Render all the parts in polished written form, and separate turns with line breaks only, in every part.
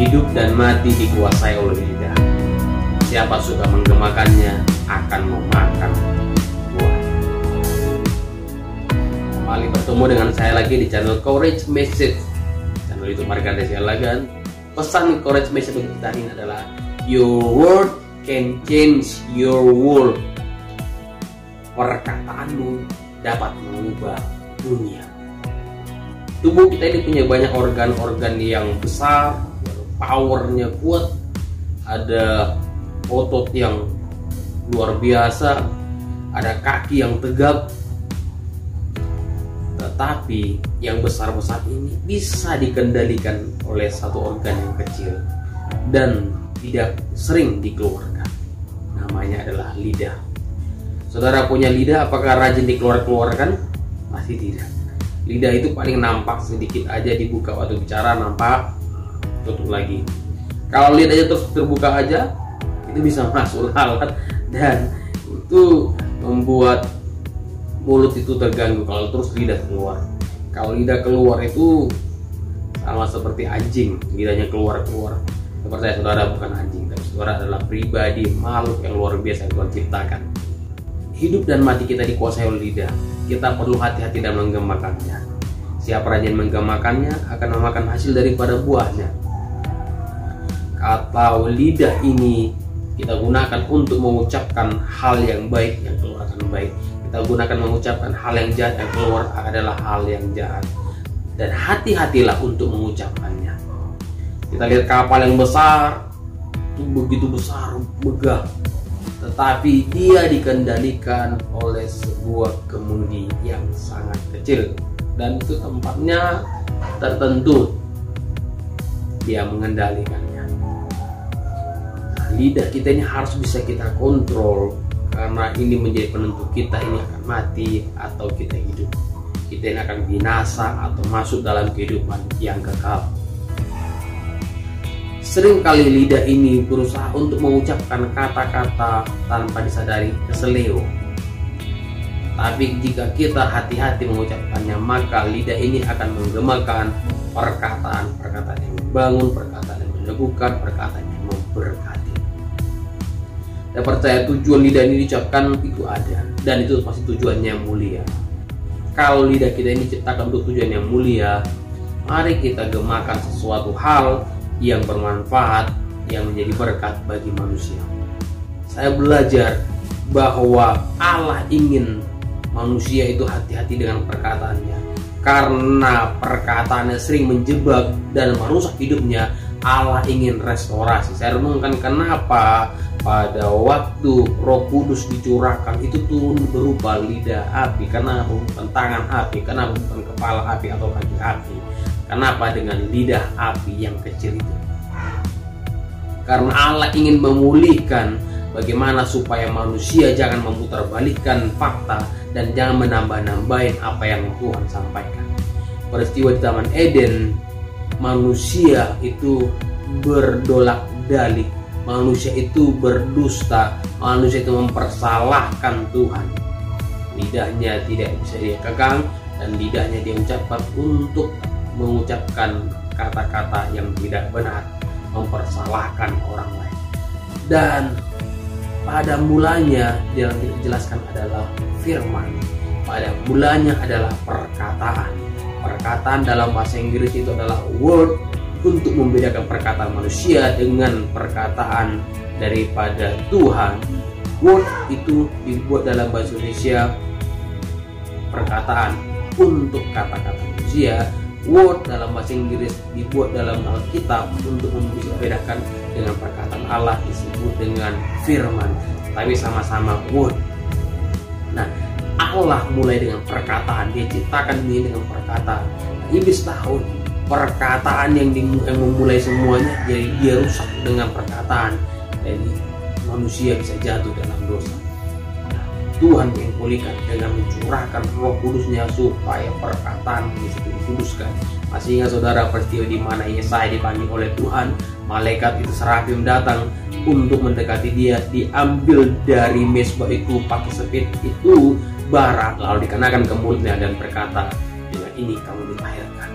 Hidup dan mati dikuasai oleh lidah. Siapa suka menggemakannya akan memakan buahnya. Kembali bertemu dengan saya lagi di channel Courage Message, channel YouTube Marga Desialagan. Pesan Courage Message untuk kita ini adalah your word can change your world. Perkataanmu dapat mengubah dunia. Tubuh kita ini punya banyak organ-organ yang besar, powernya kuat, ada otot yang luar biasa, ada kaki yang tegap. Tetapi yang besar-besar ini bisa dikendalikan oleh satu organ yang kecil dan tidak sering dikeluarkan. Namanya adalah lidah. Saudara punya lidah, apakah rajin dikeluarkan? Pasti tidak. Lidah itu paling nampak sedikit aja dibuka waktu bicara, nampak, tutup lagi. Kalau lidahnya terus terbuka aja, itu bisa masuk lalat dan itu membuat mulut itu terganggu kalau terus lidah keluar. Kalau lidah keluar itu sama seperti anjing, lidahnya keluar. Percaya saudara, bukan anjing, tapi saudara adalah pribadi, makhluk yang luar biasa yang Tuhan ciptakan. Hidup dan mati kita dikuasai oleh lidah. Kita perlu hati-hati dalam menggemakannya. Siapa rajin menggemakannya akan memakan hasil daripada buahnya. Kalau lidah ini kita gunakan untuk mengucapkan hal yang baik, yang keluar akan baik. Kita gunakan mengucapkan hal yang jahat, yang keluar adalah hal yang jahat. Dan hati-hatilah untuk mengucapkannya. Kita lihat kapal yang besar, itu begitu besar, megah, tetapi dia dikendalikan oleh sebuah kemudi yang sangat kecil, dan itu tempatnya tertentu, dia mengendalikannya. Nah, lidah kita ini harus bisa kita kontrol, karena ini menjadi penentu kita ini akan mati atau kita hidup. Kita ini akan binasa atau masuk dalam kehidupan yang kekal. Seringkali lidah ini berusaha untuk mengucapkan kata-kata tanpa disadari keseleo. Tapi jika kita hati-hati mengucapkannya, maka lidah ini akan menggemakan perkataan-perkataan yang membangun, perkataan yang meneguhkan, perkataan yang memberkati. Saya percaya tujuan lidah ini diucapkan itu ada, dan itu pasti tujuannya yang mulia. Kalau lidah kita ini diciptakan untuk tujuan yang mulia, mari kita gemakan sesuatu hal yang bermanfaat, yang menjadi berkat bagi manusia. Saya belajar bahwa Allah ingin manusia itu hati-hati dengan perkataannya, karena perkataannya sering menjebak dan merusak hidupnya. Allah ingin restorasi. Saya renungkan kenapa pada waktu Roh Kudus dicurahkan itu turun berupa lidah api, kenapa bukan tangan api, kenapa bukan kepala api atau kaki api. Kenapa dengan lidah api yang kecil itu? Karena Allah ingin memulihkan bagaimana supaya manusia jangan memutarbalikkan fakta dan jangan menambah-nambahin apa yang Tuhan sampaikan. Peristiwa di Taman Eden, manusia itu berdolak-dalik, manusia itu berdusta, manusia itu mempersalahkan Tuhan. Lidahnya tidak bisa dia kekang dan lidahnya dia ucapkan untuk mengucapkan kata-kata yang tidak benar, mempersalahkan orang lain. Dan pada mulanya yang dijelaskan adalah firman, pada mulanya adalah perkataan. Perkataan dalam bahasa Inggris itu adalah word, untuk membedakan perkataan manusia dengan perkataan daripada Tuhan. Word itu dibuat dalam bahasa Indonesia perkataan untuk kata-kata manusia. Word dalam bahasa Inggris dibuat dalam Alkitab untuk membedakan dengan perkataan Allah, disebut dengan firman, tapi sama-sama word. Nah, Allah mulai dengan perkataan, dia ciptakan ini dengan perkataan. Iblis tahu perkataan yang memulai semuanya, jadi dia rusak dengan perkataan, jadi manusia bisa jatuh dalam dosa. Tuhan mempulihkan dengan mencurahkan Roh Kudusnya supaya perkataan bisa dikuduskan. Masih ingat saudara peristiwa di mana Yesaya dipanggil oleh Tuhan, malaikat itu serafim datang untuk mendekati dia, diambil dari mesbah itu pakai sepit itu bara, lalu dikenakan ke mulutnya dan berkata, dengan ini kamu dilahirkan.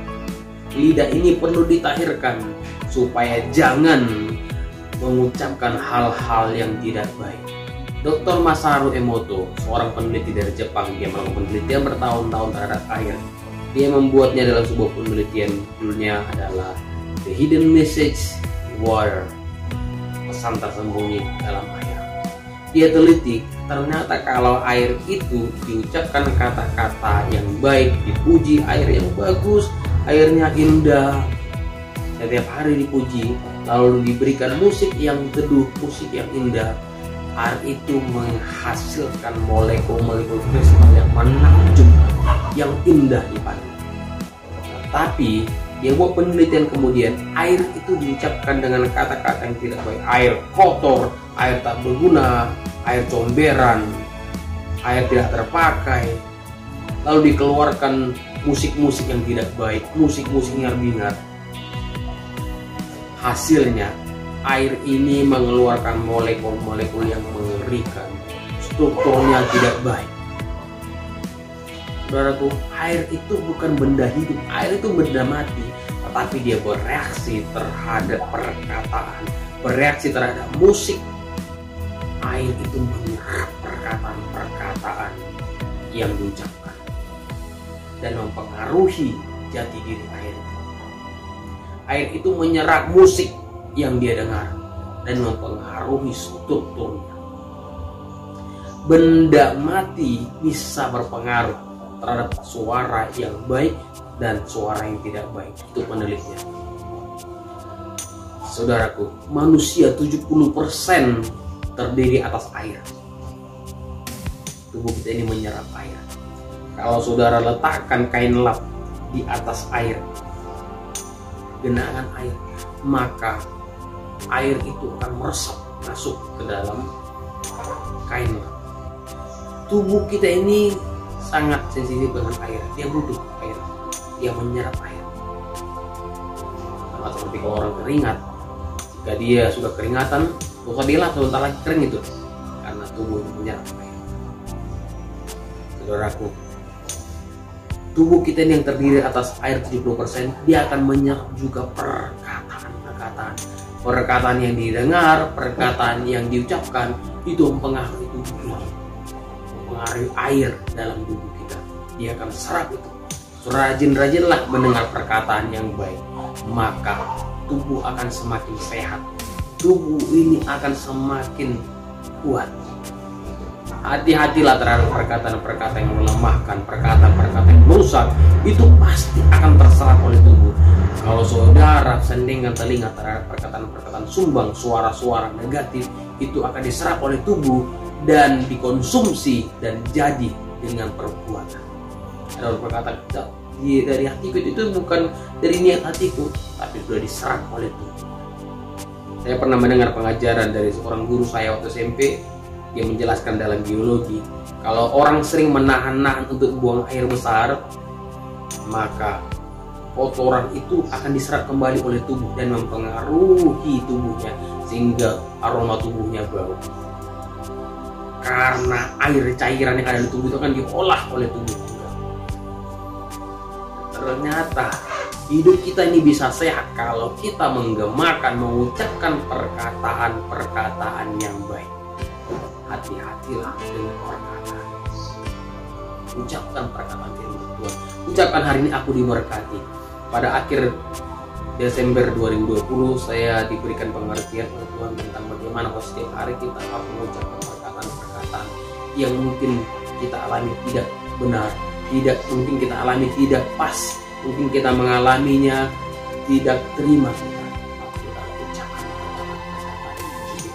lidah ini perlu ditahirkan supaya jangan mengucapkan hal-hal yang tidak baik. Dr. Masaru Emoto, seorang peneliti dari Jepang, dia melakukan penelitian bertahun-tahun terhadap air. Dia membuatnya dalam sebuah penelitian, judulnya adalah The Hidden Message Water, pesan tersembunyi dalam air. Dia teliti, ternyata kalau air itu diucapkan kata-kata yang baik, dipuji, air yang bagus, airnya indah, setiap hari dipuji, lalu diberikan musik yang teduh, musik yang indah, air itu menghasilkan molekul-molekul kristal yang menakjubkan, yang indah dipandang. Tapi dia buat penelitian kemudian, air itu diucapkan dengan kata-kata yang tidak baik, air kotor, air tak berguna, air comberan, air tidak terpakai, lalu dikeluarkan musik-musik yang tidak baik, musik-musik yang binat. Hasilnya air ini mengeluarkan molekul-molekul yang mengerikan, strukturnya tidak baik. Saudaraku, air itu bukan benda hidup, air itu benda mati, tetapi dia bereaksi terhadap perkataan, bereaksi terhadap musik. Air itu menyerap perkataan-perkataan yang diucapkan dan mempengaruhi jati diri air itu. Air itu menyerap musik yang dia dengar dan mempengaruhi strukturnya. Benda mati bisa berpengaruh terhadap suara yang baik dan suara yang tidak baik. Itu penelitian. Saudaraku, manusia 70% terdiri atas air. Tubuh kita ini menyerap air. Kalau saudara letakkan kain lap di atas air, genangan air, maka air itu akan meresap masuk ke dalam kain lap. Tubuh kita ini sangat sensitif dengan air, dia butuh air, dia menyerap air. Sama seperti kalau orang keringat, jika dia sudah keringatan, gak usah dilap, sebentar lagi kering itu, karena tubuh itu menyerap air. Saudaraku, tubuh kita ini yang terdiri atas air 70%, dia akan menyerap juga perkataan yang didengar, perkataan yang diucapkan, itu mempengaruhi tubuh, mempengaruhi air dalam tubuh kita. Dia akan serap itu. Rajin-rajinlah mendengar perkataan yang baik, maka tubuh akan semakin sehat, tubuh ini akan semakin kuat. Hati-hatilah terhadap perkataan-perkataan yang melemahkan, perkataan-perkataan yang merusak, itu pasti akan terserap oleh tubuh. Kalau saudara sendingkan telinga terhadap perkataan-perkataan sumbang, suara-suara negatif, itu akan diserap oleh tubuh dan dikonsumsi dan jadi dengan perbuatan. Ada perkataan dari hatiku itu bukan dari niat hatiku, tapi sudah diserap oleh tubuh. Saya pernah mendengar pengajaran dari seorang guru saya waktu SMP. Dia menjelaskan dalam biologi, kalau orang sering menahan-nahan untuk buang air besar, maka kotoran itu akan diserap kembali oleh tubuh dan mempengaruhi tubuhnya sehingga aroma tubuhnya bau. Karena air cairan yang ada di tubuh itu akan diolah oleh tubuh juga. Ternyata hidup kita ini bisa sehat kalau kita menggemakan, mengucapkan perkataan-perkataan yang baik. Hati-hatilah dengan perkataan. Ucapkan perkataan firman Tuhan. Ucapkan hari ini aku diberkati. Pada akhir Desember 2020 saya diberikan pengertian oleh Tuhan tentang bagaimana setiap hari kita harus mengucapkan perkataan-perkataan yang mungkin kita alami tidak benar, mungkin kita alami tidak pas, mungkin kita mengalaminya tidak terima kita ucapkan perkataan-perkataan positif.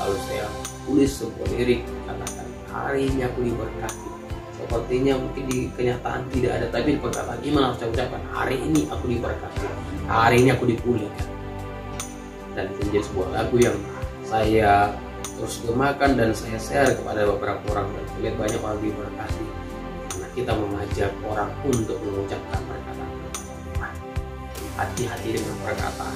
Lalu saya tulis sebuah lirik, katakan hari ini aku diberkati. Sepertinya mungkin di kenyataan tidak ada, tapi di perkataan iman harus saya ucapkan hari ini aku diberkati, hari ini aku dipulihkan. Dan itu menjadi sebuah lagu yang saya terus gemakan dan saya share kepada beberapa orang, dan saya lihat banyak orang diberkati karena kita mengajak orang untuk mengucapkan perkataan. Hati-hati dengan perkataan.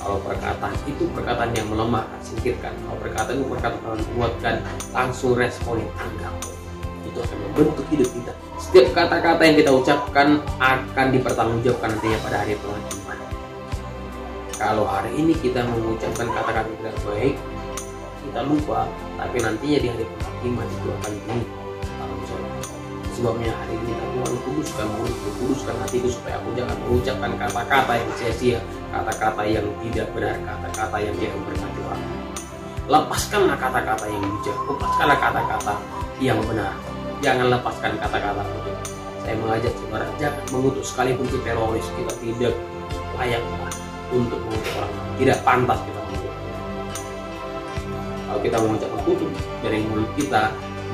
Kalau perkataan itu perkataan yang melemahkan, singkirkan. Kalau perkataan itu perkataan yang menguatkan, langsung respon, tanggap. itu akan membentuk hidup kita. Setiap kata-kata yang kita ucapkan akan dipertanggungjawabkan nantinya pada hari penghakiman. Kalau hari ini kita mengucapkan kata-kata tidak baik, kita lupa, tapi nantinya di hari penghakiman itu akan ditanggungjawabkan. Sebabnya hari ini Tuhan kuduskan mulutku, kuduskan hatiku, supaya aku jangan mengucapkan kata-kata yang sia-sia, kata-kata yang tidak benar, kata-kata yang tidak memberkati orang. Lepaskanlah kata-kata yang bijak, lepaskanlah kata-kata yang benar. Jangan lepaskan kata-kata buruk. Saya mengajak saudara, jangan mengutuk sekalipun itu teroris. Kita tidak layak untuk mengutuk orang, tidak pantas kita mengutuk. Kalau kita mengucapkan kutuk dari mulut kita,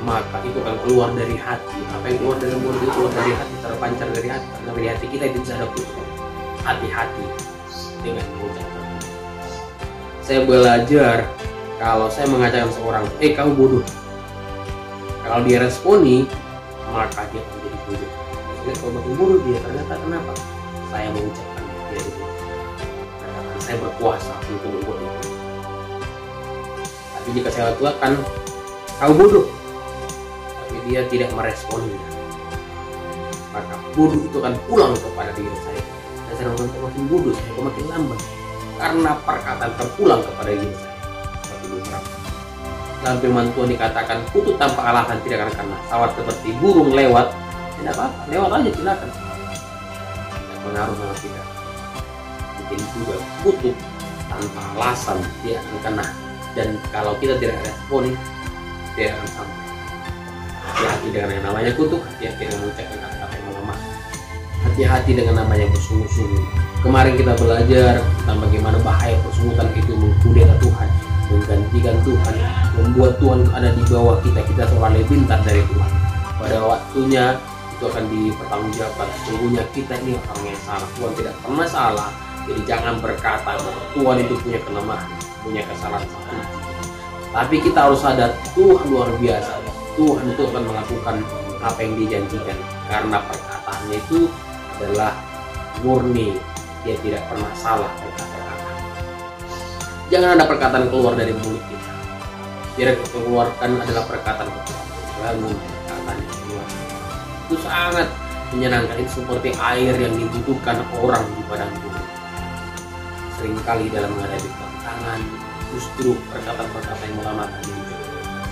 maka itu akan keluar dari hati. Apa yang keluar dari mulut itu keluar dari hati, terpancar dari hati. Karena dari hati kita itu bisa ada kutuk. Hati-hati dengan mengucapkan. Saya belajar, kalau saya mengatakan seorang, kamu bodoh, kalau dia responi, maka dia akan jadi bodoh. Maksudnya kalau makin bodoh dia, ternyata kenapa? Saya mengucapkan dia itu. Karena saya berkuasa untuk membuat itu. Tapi jika saya lakukan, kamu bodoh, tapi dia tidak meresponinya, maka bodoh itu akan pulang kepada diri saya. Dan saya makin bodoh, saya makin lambat. Karena perkataan terpulang kepada diri saya. Dalam firman Tuhan dikatakan, kutuk tanpa alasan tidak akan kena. Sawat seperti burung lewat, tidak apa-apa, lewat aja silakan. Tidak pengaruh sama kita. Mungkin juga kutuk tanpa alasan dia akan kena. Dan kalau kita tidak responi, dia akan sampai. Hati-hati dengan yang namanya kutuk, hati-hati dengan mengucapkan kata-kata yang melemah. Hati-hati dengan namanya bersungguh-sungguh. Kemarin kita belajar tentang bagaimana bahaya persungguhan itu mengkudeta Tuhan, menggantikan Tuhan, membuat Tuhan ada di bawah kita. Kita seorang lebih pintar dari Tuhan. Pada waktunya itu akan dipertanggungjawabkan. Sesungguhnya kita ini orang yang salah. Tuhan tidak pernah salah. Jadi jangan berkata bahwa Tuhan itu punya kelemahan, punya kesalahan. Tapi kita harus sadar, Tuhan luar biasa. Tuhan itu akan melakukan apa yang dijanjikan, karena perkataannya itu adalah murni. Dia tidak pernah salah berkata-kata. Jangan ada perkataan keluar dari mulut kita. Yang kita keluarkan adalah perkataan bangun, perkataan yang keluar. Itu sangat menyenangkan. Itu seperti air yang dibutuhkan orang di padang gurun. Seringkali dalam menghadapi tantangan, justru perkataan-perkataan yang melamakan diri.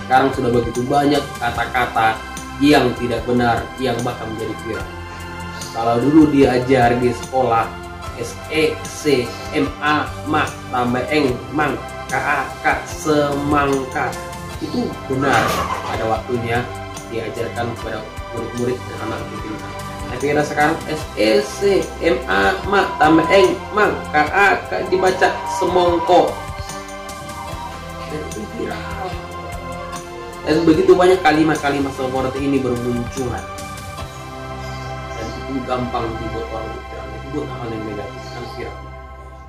Sekarang sudah begitu banyak kata-kata yang tidak benar, yang bahkan menjadi viral. Kalau dulu diajar di sekolah SECMA ma tambah eng mang KA semangka, itu benar pada waktunya diajarkan kepada murid-murid dan anak pintar. Tapi kita sekarang SECMA ma tambah eng mang KA dibaca semongko, dan itu viral. Dan begitu banyak kalimat-kalimat seperti ini bermunculan, dan itu gampang dibuat orang viral. Buat hal yang negatif kan viral.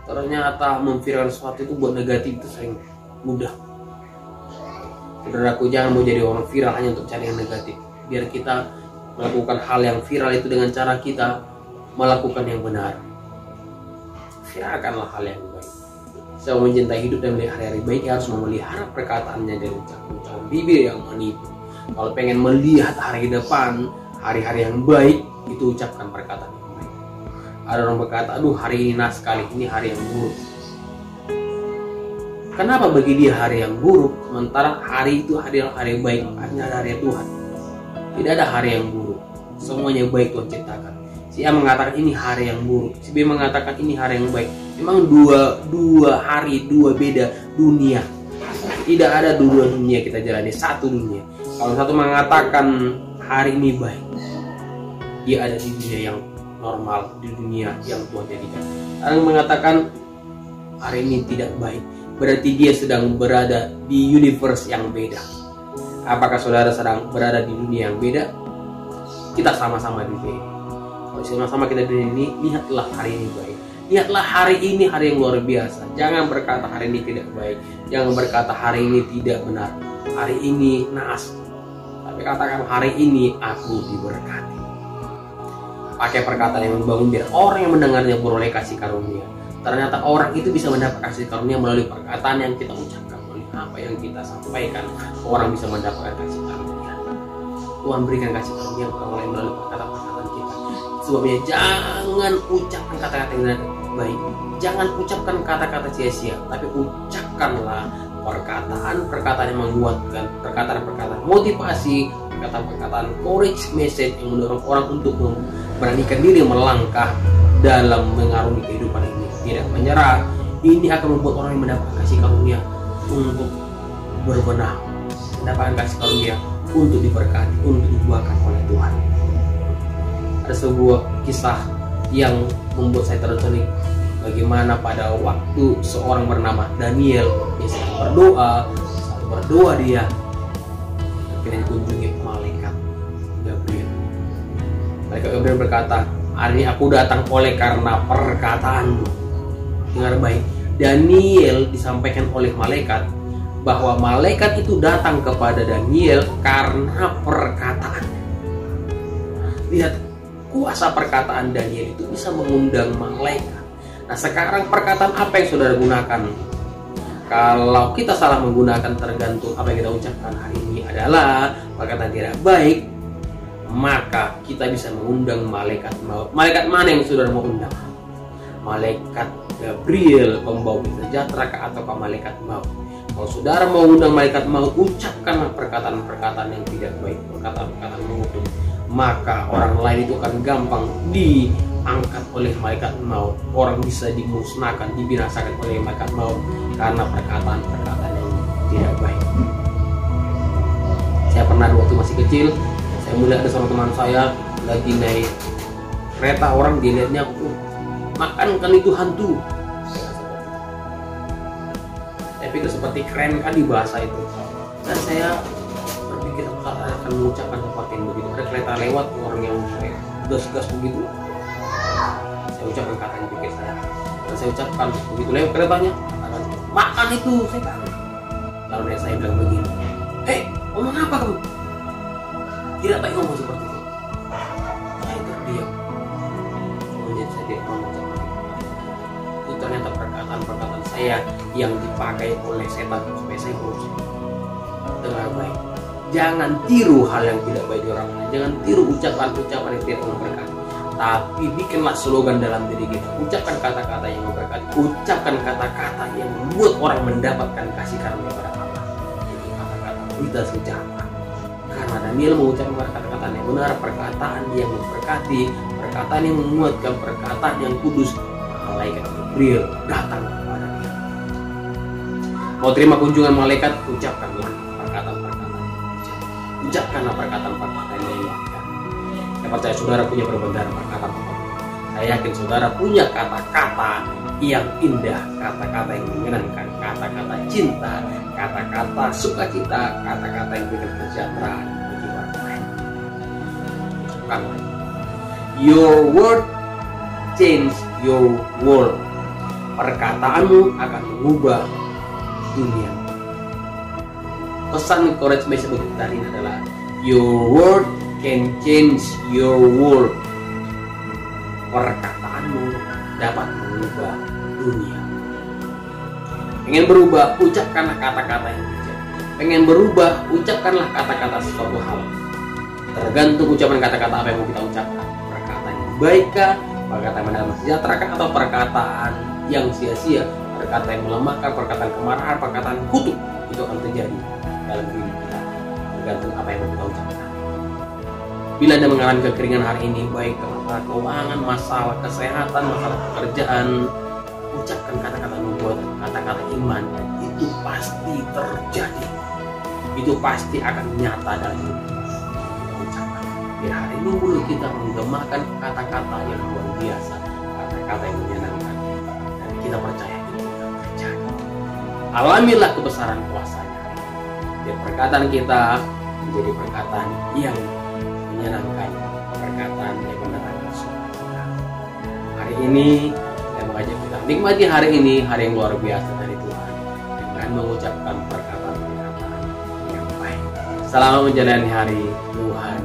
Ternyata memviral sesuatu itu buat negatif itu sering mudah. Saudaraku, jangan mau jadi orang viral hanya untuk cari yang negatif. Biar kita melakukan hal yang viral itu dengan cara kita melakukan yang benar. Viralkanlah hal yang baik. Saya mencintai hidup dan melihat hari-hari baik, harus memelihara perkataannya dari ucapan bibir yang menipu. Kalau pengen melihat hari depan, hari-hari yang baik, itu ucapkan perkataan. Ada orang berkata, aduh hari ini naas sekali, ini hari yang buruk. Kenapa bagi dia hari yang buruk, sementara hari itu adalah hari yang baik, hanya ada hari Tuhan. Tidak ada hari yang buruk, semuanya baik Tuhan ciptakan. Si A mengatakan ini hari yang buruk, si B mengatakan ini hari yang baik. Memang dua hari, dua beda dunia. Tidak ada dua dunia kita jalani, satu dunia. Kalau satu mengatakan hari ini baik, dia ada di dunia yang normal, di dunia yang Tuhan jadikan. Orang mengatakan hari ini tidak baik, berarti dia sedang berada di universe yang beda. Apakah saudara sedang berada di dunia yang beda? Kita sama-sama di dunia. Kalau sama-sama kita di dunia ini, lihatlah hari ini baik. Lihatlah hari ini hari yang luar biasa. Jangan berkata hari ini tidak baik. Jangan berkata hari ini tidak benar. Hari ini naas. Tapi katakan hari ini aku diberkati. Pakai perkataan yang membangun biar orang yang mendengarnya beroleh kasih karunia. Ternyata orang itu bisa mendapat kasih karunia melalui perkataan yang kita ucapkan, melalui apa yang kita sampaikan. Orang bisa mendapatkan kasih karunia. Tuhan berikan kasih karunia kepada orang lain melalui perkataan kita. Sebabnya jangan ucapkan kata-kata yang tidak baik, jangan ucapkan kata-kata sia-sia, tapi ucapkanlah perkataan-perkataan yang menguatkan, perkataan-perkataan motivasi, perkataan-perkataan courage message yang mendorong orang untuk memberanikan diri melangkah dalam mengarungi kehidupan ini, tidak menyerah. Ini akan membuat orang yang mendapat kasih karunia untuk berbenah, mendapatkan kasih karunia untuk diberkati, untuk dibuahkan oleh Tuhan. Ada sebuah kisah yang membuat saya tercelik, bagaimana pada waktu seorang bernama Daniel dia sedang berdoa dia akhirnya dikunjungi malaikat Gabriel. Malaikat Gabriel berkata, "Hari ini aku datang oleh karena perkataanmu." Dengar baik, Daniel disampaikan oleh malaikat bahwa malaikat itu datang kepada Daniel karena perkataan. Lihat, kuasa perkataan Daniel itu bisa mengundang malaikat. Nah, sekarang perkataan apa yang saudara gunakan? Kalau kita salah menggunakan, tergantung apa yang kita ucapkan hari ini adalah perkataan tidak baik, maka kita bisa mengundang malaikat maut. Malaikat mana yang saudara mau undang? Malaikat Gabriel, pembawa sejahtera, atau malaikat maut? Kalau saudara mau undang malaikat maut, ucapkanlah perkataan-perkataan yang tidak baik, perkataan-perkataan mengutuk, maka orang lain itu akan gampang diangkat oleh malaikat maut. Orang bisa dimusnahkan, dibinasakan oleh malaikat maut karena perkataan-perkataan yang tidak baik. Saya pernah waktu masih kecil, saya melihat ada seorang teman saya lagi naik kereta, orang dilihatnya makan kan itu hantu. Saya pikir seperti keren kali bahasa itu, dan saya berpikir saya akan mengucapkan seperti yang begitu. Ada kereta lewat, orang yang gas-gas begitu, saya ucapkan kata yang pikir saya, dan saya ucapkan begitu lewat keretanya, katakan makan itu setan. Lalu saya bilang begini, "Hei, ngomong apa kamu? Tidak baik ngomong seperti itu." Saya terdiam. Kemudian saya tidak mau mengucapkan itu. Ternyata perkataan-perkataan saya yang dipakai oleh setan supaya saya berusaha. Dengar baik, jangan tiru hal yang tidak baik di orang lain, jangan tiru ucapan-ucapan yang tidak memberkati, tapi bikinlah slogan dalam diri kita. Ucapkan kata-kata yang memberkati, ucapkan kata-kata yang membuat orang mendapatkan kasih karunia pada Allah. Itu kata-kata berita sejahtera. Karena Daniel mengucapkan kata-kata yang benar, perkataan yang memberkati, perkataan yang menguatkan, perkataan yang kudus, malaikat Gabriel datang kepada dia. Mau terima kunjungan malaikat, ucapkanlah perkataan-perkataan. Ucapkanlah perkataan-perkataan yang menguatkan. Saya percaya saudara punya berbendera perkataan-perkataan. Saya yakin saudara punya kata-kata yang indah, kata-kata yang menyenangkan, kata-kata cinta, kata-kata sukacita, kata-kata yang berikan kesejahteraan bagi orang lain. Ucapkanlah. Your word change your world. Perkataanmu akan mengubah dunia. Pesan courage message bagi kita ini adalah your word can change your world. Perkataanmu dapat mengubah dunia. Pengen berubah, ucapkanlah kata-kata yang bijak. Pengen berubah, ucapkanlah kata-kata sesuatu hal. Tergantung ucapan kata-kata apa yang mau kita ucapkan. Perkataan yang baikkah, perkataan yang mendalam sejahtera, atau perkataan yang sia-sia, perkataan yang melemahkan, perkataan kemarahan, perkataan kutuk, itu akan terjadi dalam diri kita. Tergantung apa yang mau kita ucapkan. Bila Anda mengalami kekeringan hari ini, baik masalah keuangan, masalah kesehatan, masalah pekerjaan, ucapkan kata-kata nubuatan, kata-kata iman, dan itu pasti terjadi. Itu pasti akan nyata dalam hidup kita. Ucapkan. Di hari Minggu kita menggemakan kata-kata yang luar biasa, kata-kata yang menyenangkan, dan kita percaya itu akan terjadi. Alamilah kebesaran kuasa-Nya. Dan perkataan kita menjadi perkataan yang menyenangkan, perkataan yang menenangkan sukacita. Hari ini saya mengajak kita nikmati hari ini, hari yang luar biasa dari Tuhan, dengan mengucapkan perkataan-perkataan yang baik. Selamat menjalani hari Tuhan.